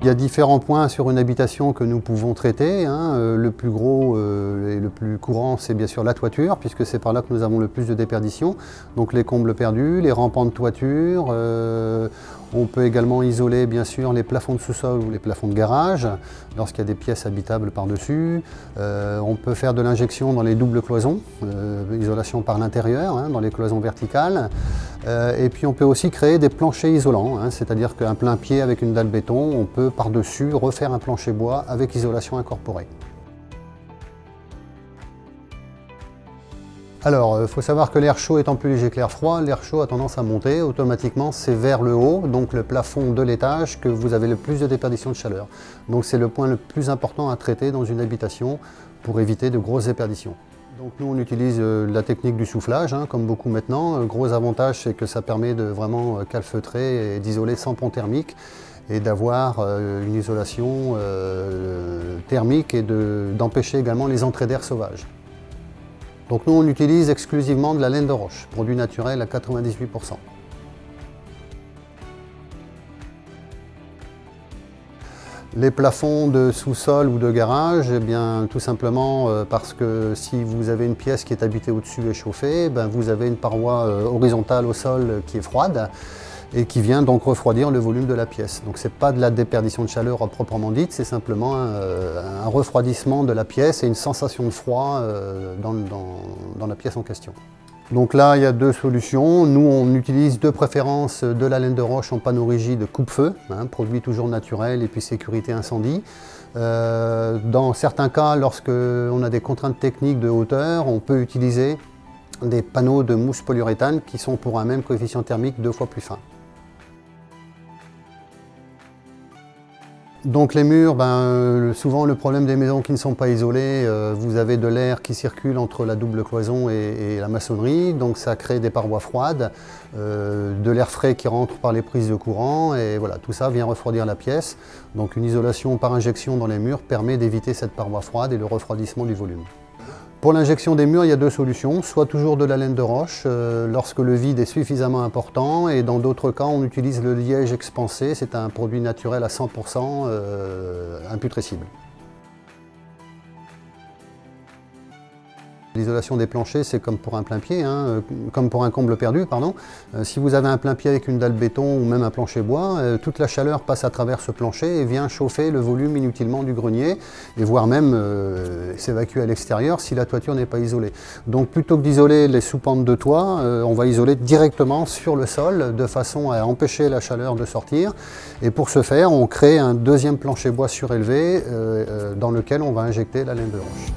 Il y a différents points sur une habitation que nous pouvons traiter. Le plus gros et le plus courant, c'est bien sûr la toiture, puisque c'est par là que nous avons le plus de déperdition. Donc les combles perdus, les rampants de toiture. On peut également isoler bien sûr les plafonds de sous-sol ou les plafonds de garage, lorsqu'il y a des pièces habitables par-dessus. On peut faire de l'injection dans les doubles cloisons, isolation par l'intérieur, dans les cloisons verticales. Et puis on peut aussi créer des planchers isolants, c'est-à-dire qu'un plein pied avec une dalle béton, on peut par-dessus refaire un plancher bois avec isolation incorporée. Alors, il faut savoir que l'air chaud étant plus léger que l'air froid, l'air chaud a tendance à monter, automatiquement c'est vers le haut, donc le plafond de l'étage, que vous avez le plus de déperdition de chaleur. Donc c'est le point le plus important à traiter dans une habitation pour éviter de grosses déperditions. Donc nous on utilise la technique du soufflage, comme beaucoup maintenant. Le gros avantage c'est que ça permet de vraiment calfeutrer et d'isoler sans pont thermique et d'avoir une isolation thermique et d'empêcher également les entrées d'air sauvages. Donc nous on utilise exclusivement de la laine de roche, produit naturel à 98%. Les plafonds de sous-sol ou de garage, eh bien, tout simplement parce que si vous avez une pièce qui est habitée au-dessus et chauffée, vous avez une paroi horizontale au sol qui est froide et qui vient donc refroidir le volume de la pièce. Donc ce n'est pas de la déperdition de chaleur proprement dite, c'est simplement un refroidissement de la pièce et une sensation de froid dans la pièce en question. Donc là, il y a deux solutions. Nous, on utilise de préférence de la laine de roche en panneau rigide coupe-feu, produit toujours naturel et puis sécurité incendie. Dans certains cas, lorsqu'on a des contraintes techniques de hauteur, on peut utiliser des panneaux de mousse polyuréthane qui sont pour un même coefficient thermique 2 fois plus fin. Donc les murs, souvent le problème des maisons qui ne sont pas isolées, vous avez de l'air qui circule entre la double cloison et la maçonnerie, donc ça crée des parois froides, de l'air frais qui rentre par les prises de courant, et voilà, tout ça vient refroidir la pièce. Donc une isolation par injection dans les murs permet d'éviter cette paroi froide et le refroidissement du volume. Pour l'injection des murs, il y a deux solutions, soit toujours de la laine de roche lorsque le vide est suffisamment important, et dans d'autres cas on utilise le liège expansé, c'est un produit naturel à 100% imputrescible. L'isolation des planchers, c'est comme pour un plein-pied, comme pour un comble perdu, pardon. Si vous avez un plein-pied avec une dalle béton ou même un plancher bois, toute la chaleur passe à travers ce plancher et vient chauffer le volume inutilement du grenier, et voire même s'évacuer à l'extérieur si la toiture n'est pas isolée. Donc plutôt que d'isoler les sous-pentes de toit, on va isoler directement sur le sol de façon à empêcher la chaleur de sortir. Et pour ce faire, on crée un deuxième plancher bois surélevé dans lequel on va injecter la laine de roche.